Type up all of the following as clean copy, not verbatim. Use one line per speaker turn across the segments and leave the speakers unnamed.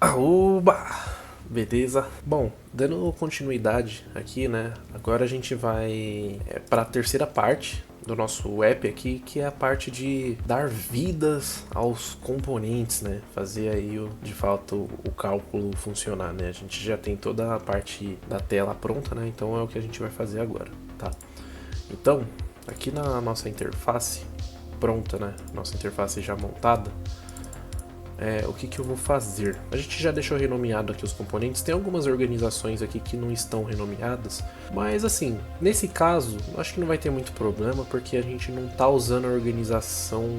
Aoba! Beleza? Bom, dando continuidade aqui, né? Agora a gente vai para a terceira parte do nosso app aqui, que é a parte de dar vidas aos componentes, né? Fazer aí, de fato, o cálculo funcionar, né? A gente já tem toda a parte da tela pronta, né? Então é o que a gente vai fazer agora, tá? Então, aqui na nossa interface pronta, né? Nossa interface já montada, o que eu vou fazer? A gente já deixou renomeado aqui os componentes, tem algumas organizações aqui que não estão renomeadas, mas assim, nesse caso, acho que não vai ter muito problema, porque a gente não está usando a organização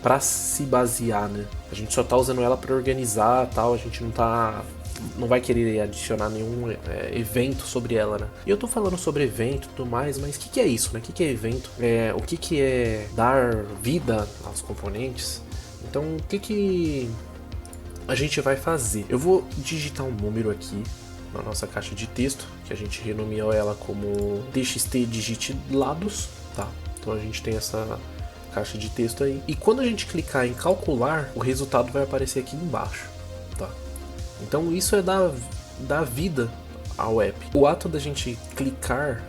para se basear, né? A gente só está usando ela para organizar, tal, a gente não vai querer adicionar nenhum evento sobre ela, né? E eu tô falando sobre evento e tudo mais, mas o que é isso, né? O que é evento? O que é dar vida aos componentes? Então, o que a gente vai fazer? Eu vou digitar um número aqui na nossa caixa de texto, que a gente renomeou ela como txt digite lados, tá? Então a gente tem essa caixa de texto aí. E quando a gente clicar em calcular, o resultado vai aparecer aqui embaixo, tá? Então isso é dar vida ao app. O ato da gente clicar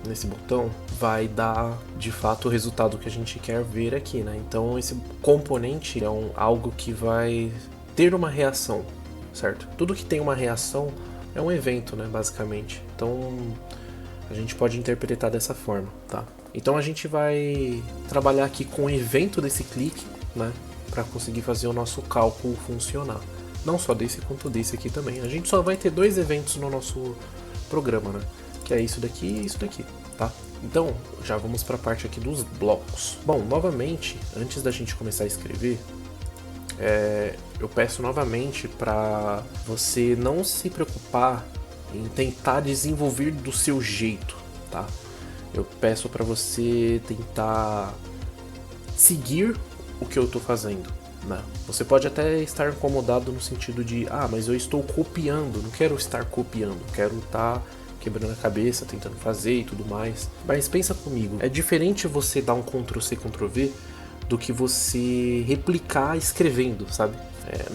nesse botão vai dar de fato o resultado que a gente quer ver aqui, né? Então esse componente é algo que vai ter uma reação, certo? Tudo que tem uma reação é um evento, né, basicamente. Então a gente pode interpretar dessa forma, tá? Então a gente vai trabalhar aqui com o evento desse clique, né, para conseguir fazer o nosso cálculo funcionar. Não só desse quanto desse aqui também. A gente só vai ter dois eventos no nosso programa, né? Que é isso daqui e isso daqui, tá? Então, já vamos para a parte aqui dos blocos. Bom, novamente, antes da gente começar a escrever, eu peço novamente para você não se preocupar em tentar desenvolver do seu jeito, tá? Eu peço para você tentar seguir o que eu estou fazendo, né? Você pode até estar incomodado no sentido de, mas eu estou copiando, não quero estar copiando, quero estar quebrando a cabeça, tentando fazer e tudo mais. Mas pensa comigo, é diferente você dar um Ctrl+C, Ctrl+V do que você replicar escrevendo, sabe?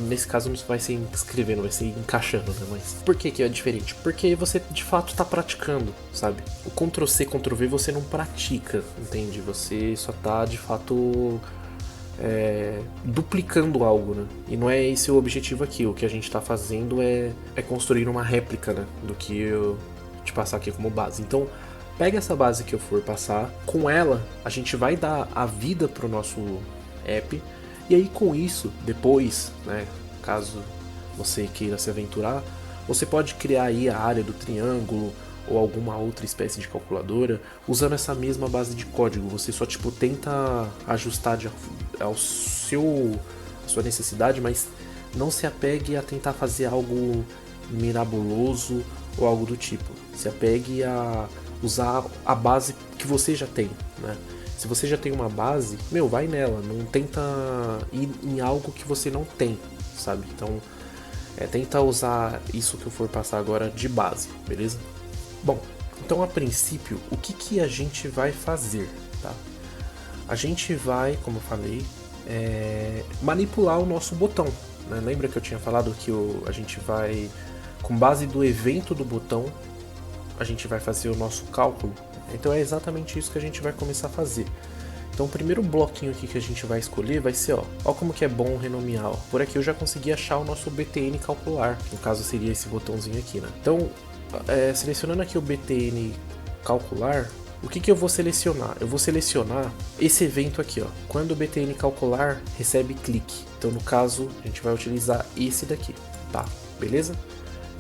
Nesse caso não vai ser escrevendo, vai ser encaixando, né? Mas por que é diferente? Porque você de fato está praticando, sabe? O Ctrl+C, Ctrl+V você não pratica, entende? Você só está de fato duplicando algo, né? E não é esse o objetivo aqui. O que a gente está fazendo é construir uma réplica, né, do que eu te passar aqui como base. Então, pega essa base que eu for passar, com ela a gente vai dar a vida para o nosso app, e aí com isso, depois, né, caso você queira se aventurar, você pode criar aí a área do triângulo ou alguma outra espécie de calculadora usando essa mesma base de código. Você só tenta ajustar à sua necessidade, mas não se apegue a tentar fazer algo mirabuloso ou algo do tipo. Se apegue a usar a base que você já tem, né? Se você já tem uma base, vai nela, não tenta ir em algo que você não tem, sabe? Então, tenta usar isso que eu for passar agora de base, beleza? Bom, então a princípio, o que a gente vai fazer, tá? A gente vai, como eu falei, manipular o nosso botão, né? Lembra que eu tinha falado que a gente vai, com base do evento do botão, a gente vai fazer o nosso cálculo. Então é exatamente isso que a gente vai começar a fazer. Então o primeiro bloquinho aqui que a gente vai escolher vai ser, ó como que é bom renomear, ó. Por aqui eu já consegui achar o nosso BTN calcular, no caso seria esse botãozinho aqui, né? Então, selecionando aqui o BTN calcular, o que eu vou selecionar? Eu vou selecionar esse evento aqui, ó, quando o BTN calcular recebe clique. Então no caso a gente vai utilizar esse daqui, tá? Beleza?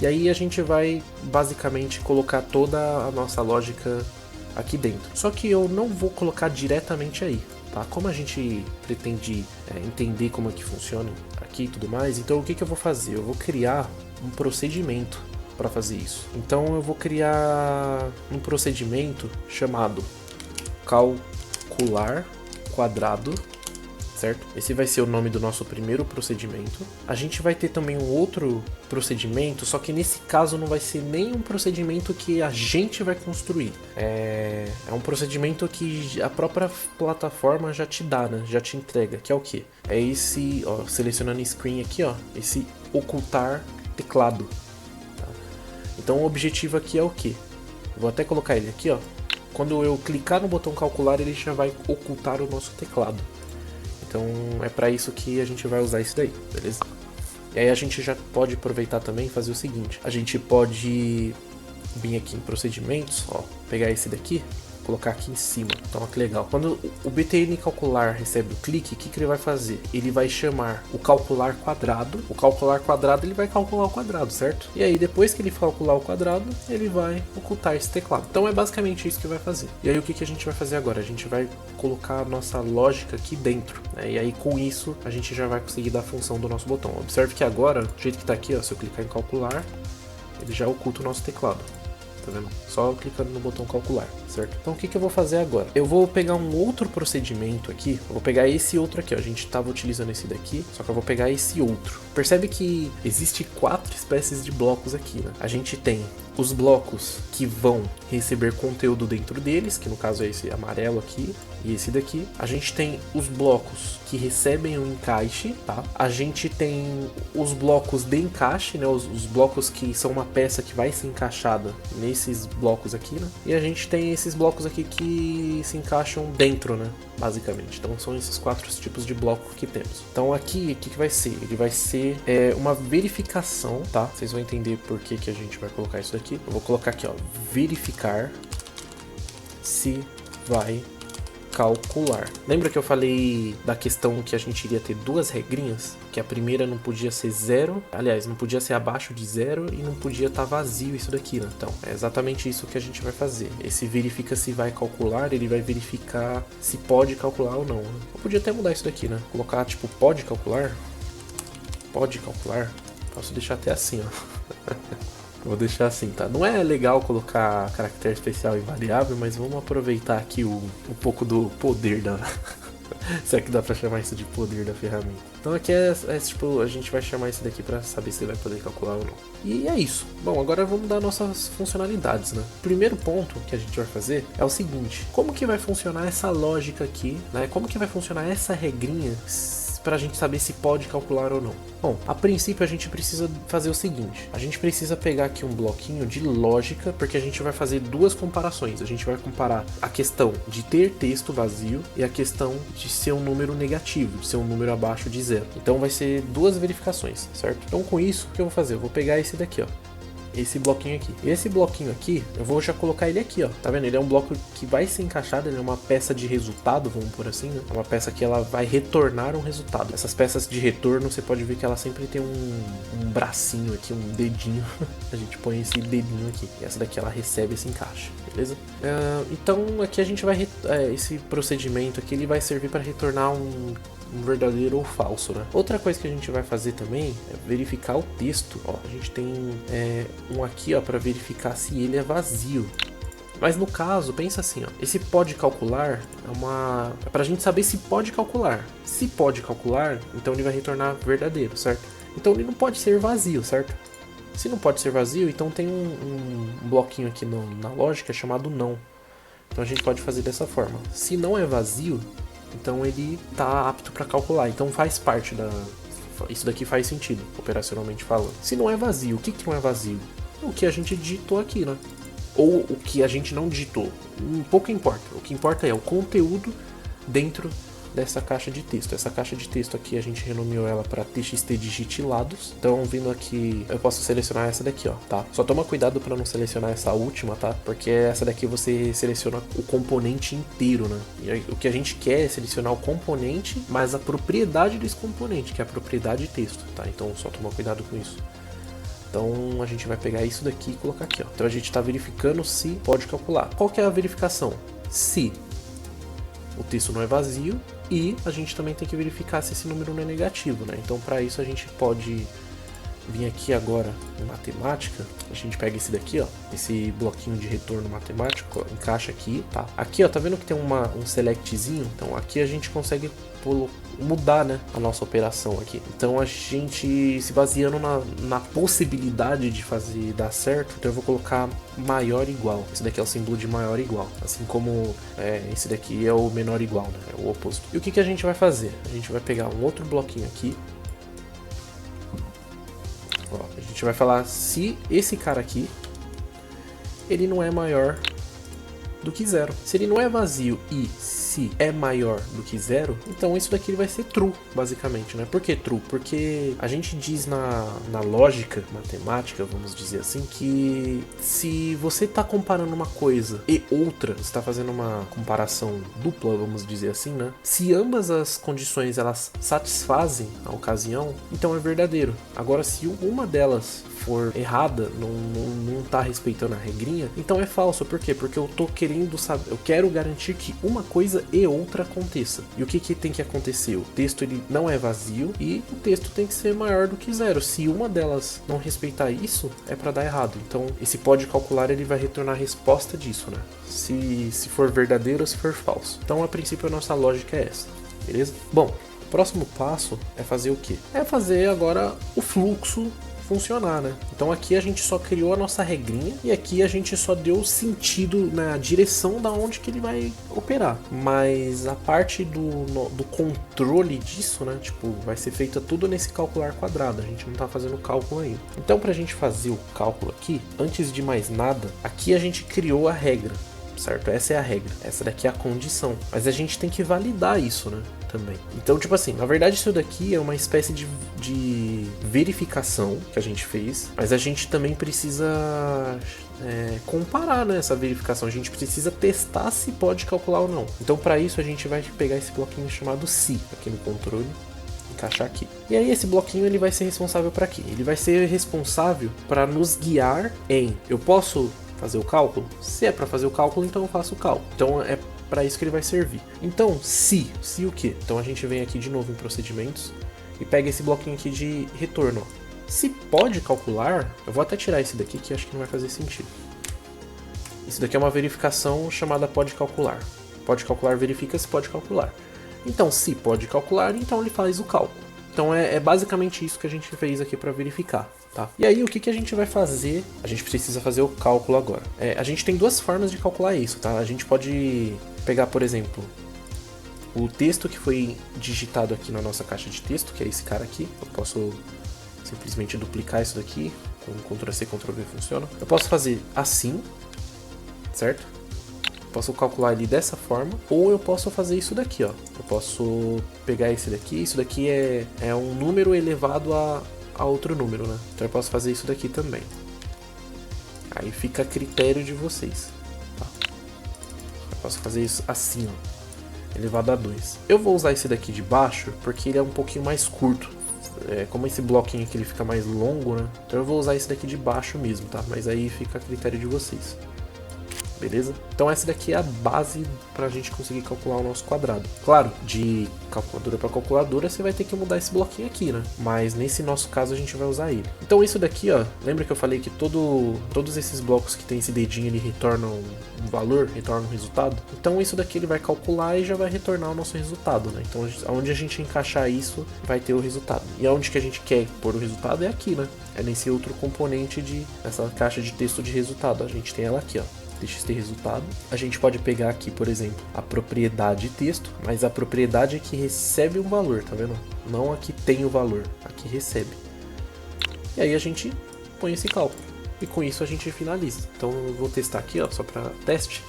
E aí a gente vai basicamente colocar toda a nossa lógica aqui dentro. Só que eu não vou colocar diretamente aí, tá? Como a gente pretende entender como é que funciona aqui e tudo mais, então o que eu vou fazer? Eu vou criar um procedimento para fazer isso. Então eu vou criar um procedimento chamado calcular quadrado, certo? Esse vai ser o nome do nosso primeiro procedimento. A gente vai ter também um outro procedimento, só que nesse caso não vai ser nem um procedimento que a gente vai construir. É um procedimento que a própria plataforma já te dá, né? Já te entrega, que é o quê? É esse, ó, selecionando screen aqui, ó, esse ocultar teclado. Tá? Então o objetivo aqui é o que? Vou até colocar ele aqui, ó. Quando eu clicar no botão calcular, ele já vai ocultar o nosso teclado. Então é para isso que a gente vai usar isso daí, beleza? E aí a gente já pode aproveitar também e fazer o seguinte. A gente pode vir aqui em procedimentos, ó, pegar esse daqui, colocar aqui em cima. Então, ó, que legal. Quando o BTN calcular recebe o clique, o que ele vai fazer? Ele vai chamar o calcular quadrado. O calcular quadrado, ele vai calcular o quadrado, certo? E aí, depois que ele calcular o quadrado, ele vai ocultar esse teclado. Então, é basicamente isso que vai fazer. E aí, o que a gente vai fazer agora? A gente vai colocar a nossa lógica aqui dentro, né? E aí, com isso, a gente já vai conseguir dar a função do nosso botão. Observe que agora, do jeito que tá aqui, ó, se eu clicar em calcular, ele já oculta o nosso teclado. Tá vendo? Só clicando no botão calcular, certo? Então o que eu vou fazer agora? Eu vou pegar um outro procedimento aqui, eu vou pegar esse outro aqui, ó. A gente estava utilizando esse daqui, só que eu vou pegar esse outro. Percebe que existe 4 espécies de blocos aqui, né? A gente tem os blocos que vão receber conteúdo dentro deles, que no caso é esse amarelo aqui e esse daqui. A gente tem os blocos que recebem o encaixe, tá? A gente tem os blocos de encaixe, né? Os blocos que são uma peça que vai ser encaixada nesses blocos aqui, né? E a gente tem esses blocos aqui que se encaixam dentro, né? Basicamente. Então são esses 4 tipos de bloco que temos. Então aqui, o que vai ser? Ele vai ser uma verificação, tá? Vocês vão entender por que a gente vai colocar isso daqui. Eu vou colocar aqui, ó, verificar se vai calcular. Lembra que eu falei da questão que a gente iria ter 2 regrinhas? Que a primeira não podia ser 0, aliás, não podia ser abaixo de 0 e não podia estar vazio isso daqui, né? Então, é exatamente isso que a gente vai fazer. Esse verifica se vai calcular, ele vai verificar se pode calcular ou não, né? Eu podia até mudar isso daqui, né? Colocar, tipo, pode calcular? Pode calcular? Posso deixar até assim, ó. Vou deixar assim, tá? Não é legal colocar caractere especial e variável, mas vamos aproveitar aqui um pouco do poder da... Se é que dá pra chamar isso de poder da ferramenta. Então aqui tipo, a gente vai chamar isso daqui pra saber se ele vai poder calcular ou não. E é isso. Bom, agora vamos dar nossas funcionalidades, né? O primeiro ponto que a gente vai fazer é o seguinte. Como que vai funcionar essa lógica aqui, né? Como que vai funcionar essa regrinha pra gente saber se pode calcular ou não? Bom, a princípio a gente precisa fazer o seguinte. A gente precisa pegar aqui um bloquinho de lógica, porque a gente vai fazer 2 comparações. A gente vai comparar a questão de ter texto vazio e a questão de ser um número negativo, de ser um número abaixo de 0. Então vai ser 2 verificações, certo? Então com isso, o que eu vou fazer? Eu vou pegar esse daqui, ó. Esse bloquinho aqui. Esse bloquinho aqui, eu vou já colocar ele aqui, ó. Tá vendo? Ele é um bloco que vai ser encaixado, ele é uma peça de resultado, vamos por assim, né? É uma peça que ela vai retornar um resultado. Essas peças de retorno, você pode ver que ela sempre tem um bracinho aqui, um dedinho. A gente põe esse dedinho aqui. E essa daqui, ela recebe esse encaixe, beleza? Então, aqui a gente vai... esse procedimento aqui, ele vai servir para retornar um verdadeiro ou falso, né? Outra coisa que a gente vai fazer também é verificar o texto. Ó, a gente tem um aqui, ó, para verificar se ele é vazio. Mas no caso, pensa assim, ó, esse pode calcular é pra gente saber se pode calcular. Se pode calcular, então ele vai retornar verdadeiro, certo? Então ele não pode ser vazio, certo? Se não pode ser vazio, então tem um bloquinho aqui na lógica chamado não. Então a gente pode fazer dessa forma. Se não é vazio, então ele está apto para calcular, então faz parte da... Isso daqui faz sentido, operacionalmente falando. Se não é vazio, o que não é vazio? O que a gente digitou aqui, né? Ou o que a gente não digitou. Pouco importa. O que importa é o conteúdo dentro dessa caixa de texto. Essa caixa de texto aqui a gente renomeou ela para txt digitilados. Então, vindo aqui, eu posso selecionar essa daqui, ó, tá? Só toma cuidado para não selecionar essa última, tá? Porque essa daqui você seleciona o componente inteiro, né? E aí, o que a gente quer é selecionar o componente, mas a propriedade desse componente, que é a propriedade de texto, tá? Então, só toma cuidado com isso. Então a gente vai pegar isso daqui e colocar aqui, ó. Então a gente está verificando se pode calcular. Qual que é a verificação? Se o texto não é vazio e a gente também tem que verificar se esse número não é negativo, né? Então para isso a gente pode vir aqui agora em matemática. A gente pega esse daqui, ó, esse bloquinho de retorno matemático, ó, encaixa aqui, tá? Aqui, ó, tá vendo que tem um selectzinho? Então aqui a gente consegue mudar, né, a nossa operação aqui. Então a gente, se baseando na possibilidade de fazer dar certo, então eu vou colocar maior igual. Esse daqui é o símbolo de maior igual, assim como esse daqui é o menor igual, né, é o oposto. E o que a gente vai fazer? A gente vai pegar um outro bloquinho aqui, A gente vai falar se esse cara aqui, ele não é maior do que 0. Se ele não é vazio e se é maior do que 0, então isso daqui vai ser true, basicamente, né? Por que true? Porque a gente diz na lógica matemática, vamos dizer assim, que se você está comparando uma coisa e outra, você está fazendo uma comparação dupla, vamos dizer assim, né? Se ambas as condições elas satisfazem a ocasião, então é verdadeiro. Agora, se uma delas for errada, não tá respeitando a regrinha, então é falso. Por quê? Porque eu tô querendo saber, eu quero garantir que uma coisa e outra aconteça. E o que tem que acontecer? O texto ele não é vazio e o texto tem que ser maior do que 0. Se uma delas não respeitar isso, é para dar errado. Então esse pode calcular ele vai retornar a resposta disso, né? Se for verdadeiro ou se for falso. Então a princípio a nossa lógica é essa, beleza? Bom, o próximo passo é fazer o quê? É fazer agora o fluxo funcionar, né? Então aqui a gente só criou a nossa regrinha e aqui a gente só deu sentido na direção da onde que ele vai operar. Mas a parte do controle disso, né? Tipo, vai ser feita tudo nesse calcular quadrado. A gente não tá fazendo cálculo ainda. Então pra gente fazer o cálculo aqui, antes de mais nada, aqui a gente criou a regra, certo? Essa é a regra. Essa daqui é a condição. Mas a gente tem que validar isso, né? Também. Então, tipo assim, na verdade isso daqui é uma espécie de verificação que a gente fez, mas a gente também precisa comparar, né, essa verificação. A gente precisa testar se pode calcular ou não. Então, para isso a gente vai pegar esse bloquinho chamado se aqui no controle, encaixar aqui. E aí esse bloquinho ele vai ser responsável para quê? Ele vai ser responsável para nos guiar em eu posso fazer o cálculo? Se é para fazer o cálculo, então eu faço o cálculo. Então é para isso que ele vai servir. Então, se o quê? Então a gente vem aqui de novo em procedimentos e pega esse bloquinho aqui de retorno. Se pode calcular, eu vou até tirar esse daqui que acho que não vai fazer sentido. Isso daqui é uma verificação chamada pode calcular. Pode calcular verifica se pode calcular. Então, se pode calcular, então ele faz o cálculo. Então é basicamente isso que a gente fez aqui para verificar. Tá? E aí o que a gente vai fazer? A gente precisa fazer o cálculo agora. A gente tem duas formas de calcular isso, tá? A gente pode pegar, por exemplo, o texto que foi digitado aqui na nossa caixa de texto, que é esse cara aqui. Eu posso simplesmente duplicar isso daqui, com Ctrl+C, Ctrl+V funciona. Eu posso fazer assim, certo? Posso calcular ele dessa forma, ou eu posso fazer isso daqui, ó. Eu posso pegar esse daqui, isso daqui é um número elevado a outro número, né? Então eu posso fazer isso daqui também. Aí fica a critério de vocês, tá? Eu posso fazer isso assim, ó, elevado a 2. Eu vou usar esse daqui de baixo porque ele é um pouquinho mais curto. Como esse bloquinho aqui ele fica mais longo, né? Então eu vou usar esse daqui de baixo mesmo, tá? Mas aí fica a critério de vocês. Beleza? Então essa daqui é a base para a gente conseguir calcular o nosso quadrado. Claro, de calculadora para calculadora você vai ter que mudar esse bloquinho aqui, né? Mas nesse nosso caso a gente vai usar ele. Então isso daqui, ó, lembra que eu falei que todos esses blocos que tem esse dedinho ele retornam um valor, retornam um resultado? Então isso daqui ele vai calcular e já vai retornar o nosso resultado, né? Então onde a gente encaixar isso vai ter o resultado. E aonde que a gente quer pôr o resultado é aqui, né? É nesse outro componente nessa caixa de texto de resultado. A gente tem ela aqui, ó. TXT resultado. A gente pode pegar aqui, por exemplo, a propriedade texto, mas a propriedade é que recebe um valor, tá vendo? Não a que tem o valor, a que recebe. E aí a gente põe esse cálculo. E com isso a gente finaliza. Então eu vou testar aqui, ó, só para teste.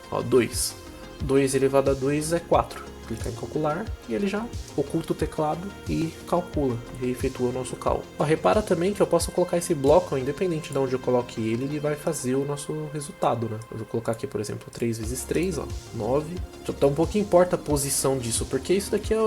Ó, 2. 2 elevado a 2 é 4. Clicar em calcular e ele já oculta o teclado e calcula, e efetua o nosso cálculo. Ó, repara também que eu posso colocar esse bloco, ó, independente de onde eu coloque ele, ele vai fazer o nosso resultado, né? Eu vou colocar aqui, por exemplo, 3 vezes 3, ó, 9. Então pouco importa a posição disso, porque isso daqui é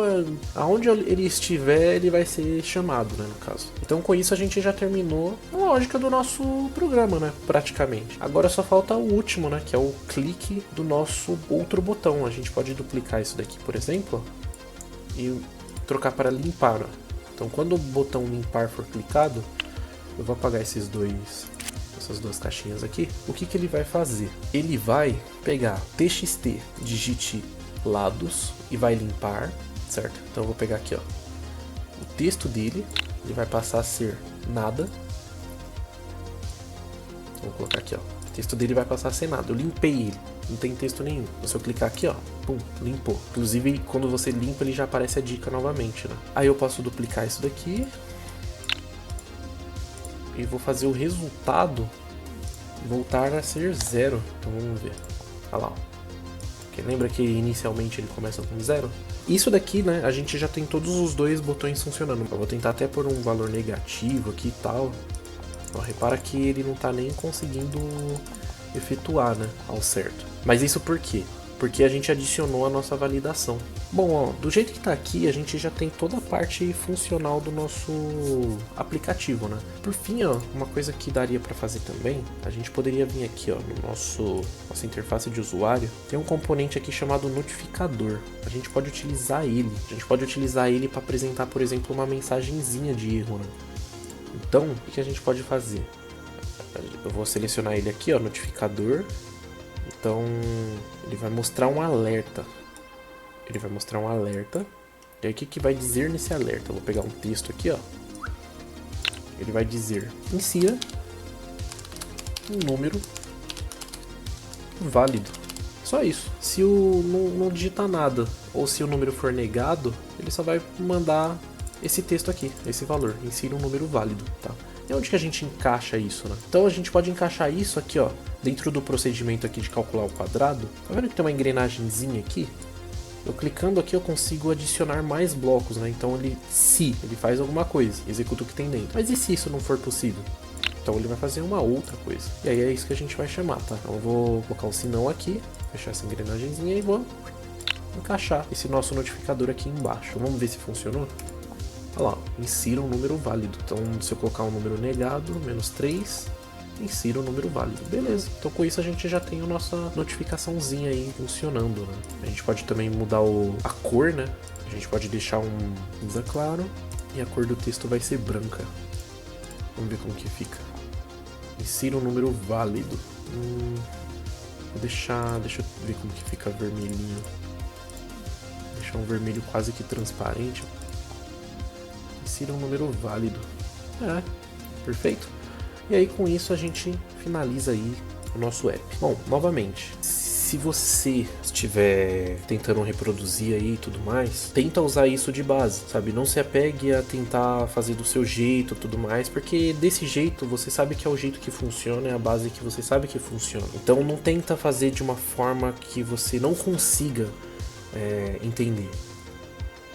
aonde ele estiver, ele vai ser chamado, né, no caso. Então com isso a gente já terminou a lógica do nosso programa, né, praticamente. Agora só falta o último, né, que é o clique do nosso outro botão. A gente pode duplicar isso daqui, por exemplo, e trocar para limpar, ó. Então quando o botão limpar for clicado, eu vou apagar essas duas caixinhas aqui. O que ele vai fazer? Ele vai pegar TXT, digite lados e vai limpar, certo? Então eu vou pegar aqui, ó, o texto dele, ele vai passar a ser nada. Vou colocar aqui, ó, o texto dele vai passar a ser nada. Eu limpei ele, não tem texto nenhum. Se eu clicar aqui, ó, pum, limpou. Inclusive, quando você limpa, ele já aparece a dica novamente, né? Aí eu posso duplicar isso daqui. e vou fazer o resultado voltar a ser 0. Então vamos ver. Olha lá. Porque lembra que inicialmente ele começa com 0? Isso daqui, né, a gente já tem todos os dois botões funcionando. Eu vou tentar até pôr um valor negativo aqui e tal. Ó, repara que ele não tá nem conseguindo efetuar, né, ao certo. Mas isso por quê? Porque a gente adicionou a nossa validação. Bom, ó, do jeito que tá aqui, a gente já tem toda a parte funcional do nosso aplicativo, né? Por fim, ó, uma coisa que daria para fazer também, a gente poderia vir aqui, ó, no nossa interface de usuário, tem um componente aqui chamado notificador. A gente pode utilizar ele. A gente pode utilizar ele para apresentar, por exemplo, uma mensagenzinha de erro, né? Então, o que a gente pode fazer? Eu vou selecionar ele aqui, ó, notificador. Então, ele vai mostrar um alerta. Ele vai mostrar um alerta. E aí, o que vai dizer nesse alerta? Eu vou pegar um texto aqui, ó. Ele vai dizer: insira um número válido. Só isso. Se não digitar nada, ou se o número for negado, ele só vai mandar esse texto aqui, esse valor. Insira um número válido, tá? E onde que a gente encaixa isso, né? Então a gente pode encaixar isso aqui, ó, dentro do procedimento aqui de calcular o quadrado. Tá vendo que tem uma engrenagemzinha aqui? Eu clicando aqui eu consigo adicionar mais blocos, né? Então se ele faz alguma coisa, executa o que tem dentro. Mas e se isso não for possível? Então ele vai fazer uma outra coisa. E aí é isso que a gente vai chamar, tá? Então eu vou colocar um senão aqui, fechar essa engrenagemzinha e vou encaixar esse nosso notificador aqui embaixo. Vamos ver se funcionou? Olha lá, insira um número válido. Então, se eu colocar um número negado, menos 3, insira um número válido. Beleza. Então, com isso, a gente já tem a nossa notificaçãozinha aí funcionando, né? A gente pode também mudar a cor, né? A gente pode deixar um cinza claro e a cor do texto vai ser branca. Vamos ver como que fica. Insira um número válido. Deixa eu ver como que fica vermelhinho. Deixar um vermelho quase que transparente. Insira um número válido. Perfeito. E aí com isso a gente finaliza aí o nosso app. Bom, novamente, se você estiver tentando reproduzir aí e tudo mais, tenta usar isso de base, sabe? Não se apegue a tentar fazer do seu jeito e tudo mais, porque desse jeito você sabe que é o jeito que funciona, é a base que você sabe que funciona. Então não tenta fazer de uma forma que você não consiga entender.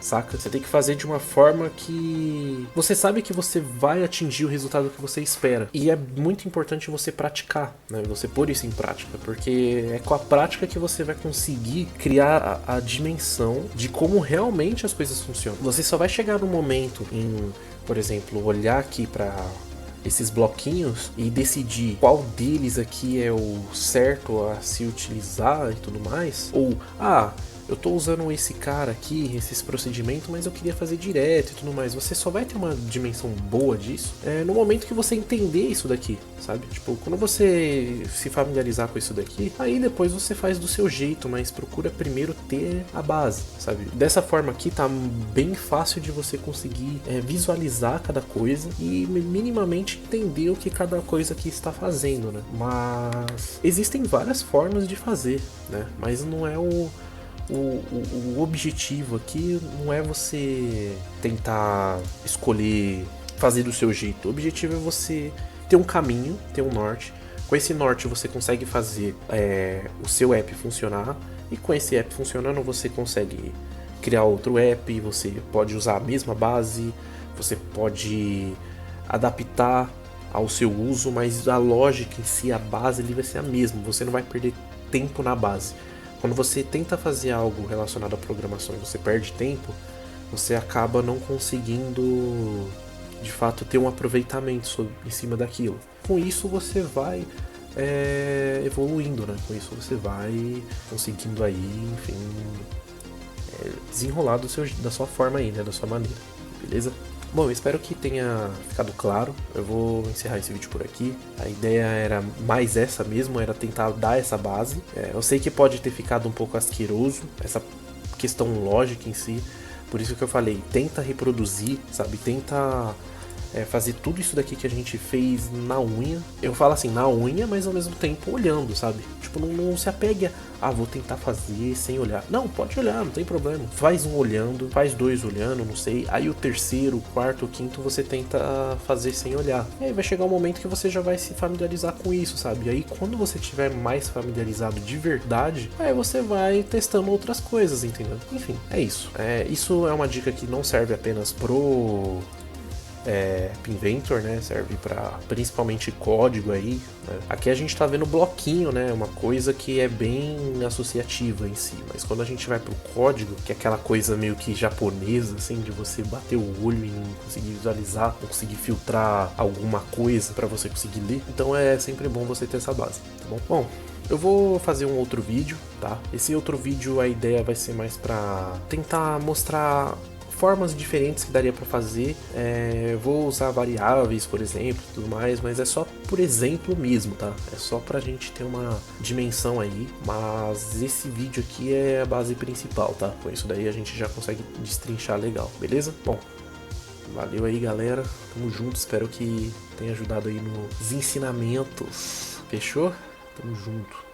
Saca? Você tem que fazer de uma forma que você sabe que você vai atingir o resultado que você espera. E é muito importante você praticar, né? Você pôr isso em prática, porque é com a prática que você vai conseguir criar a dimensão de como realmente as coisas funcionam. Você só vai chegar no momento em, por exemplo, olhar aqui para esses bloquinhos e decidir qual deles aqui é o certo a se utilizar e tudo mais. Ou, eu tô usando esse cara aqui, esses procedimentos, mas eu queria fazer direto e tudo mais. Você só vai ter uma dimensão boa disso no momento que você entender isso daqui, sabe? Tipo, quando você se familiarizar com isso daqui, aí depois você faz do seu jeito, mas procura primeiro ter a base, sabe? Dessa forma aqui tá bem fácil de você conseguir visualizar cada coisa e minimamente entender o que cada coisa aqui está fazendo, né? Mas existem várias formas de fazer, né? Mas não é o objetivo aqui não é você tentar escolher fazer do seu jeito. O objetivo é você ter um caminho, ter um norte. Com esse norte você consegue fazer o seu app funcionar. E com esse app funcionando você consegue criar outro app. Você pode usar a mesma base. Você pode adaptar ao seu uso. Mas a lógica em si, a base ali vai ser a mesma. Você não vai perder tempo na base. Quando você tenta fazer algo relacionado à programação e você perde tempo, você acaba não conseguindo, de fato, ter um aproveitamento em cima daquilo. Com isso você vai evoluindo, né? Com isso você vai conseguindo aí, enfim, desenrolar da sua forma aí, né? Da sua maneira, beleza? Bom, eu espero que tenha ficado claro. Eu vou encerrar esse vídeo por aqui. A ideia era mais essa mesmo, era tentar dar essa base. Eu sei que pode ter ficado um pouco asqueroso, essa questão lógica em si. Por isso que eu falei, tenta reproduzir, sabe? Tenta fazer tudo isso daqui que a gente fez na unha. Eu falo assim, na unha, mas ao mesmo tempo olhando, sabe? Tipo, não se apegue a, vou tentar fazer sem olhar. Não, pode olhar, não tem problema. Faz um olhando, faz dois olhando, não sei. Aí o terceiro, o quarto, o quinto você tenta fazer sem olhar. E aí vai chegar um momento que você já vai se familiarizar com isso, sabe? E aí quando você estiver mais familiarizado de verdade, aí você vai testando outras coisas, entendeu? Enfim, é isso. Isso é uma dica que não serve apenas pro Pinventor, né? Serve para principalmente código aí, né? Aqui a gente tá vendo bloquinho, né? Uma coisa que é bem associativa em si, mas quando a gente vai pro código, que é aquela coisa meio que japonesa, assim, de você bater o olho e não conseguir visualizar, não conseguir filtrar alguma coisa para você conseguir ler, então é sempre bom você ter essa base, tá bom? Bom, eu vou fazer um outro vídeo, tá? Esse outro vídeo, a ideia vai ser mais pra tentar mostrar formas diferentes que daria para fazer. Vou usar variáveis, por exemplo, tudo mais, mas é só por exemplo mesmo, tá? É só pra gente ter uma dimensão aí, mas esse vídeo aqui é a base principal, tá? Com isso daí a gente já consegue destrinchar legal, beleza? Bom, valeu aí, galera. Tamo junto, espero que tenha ajudado aí nos ensinamentos. Fechou? Tamo junto.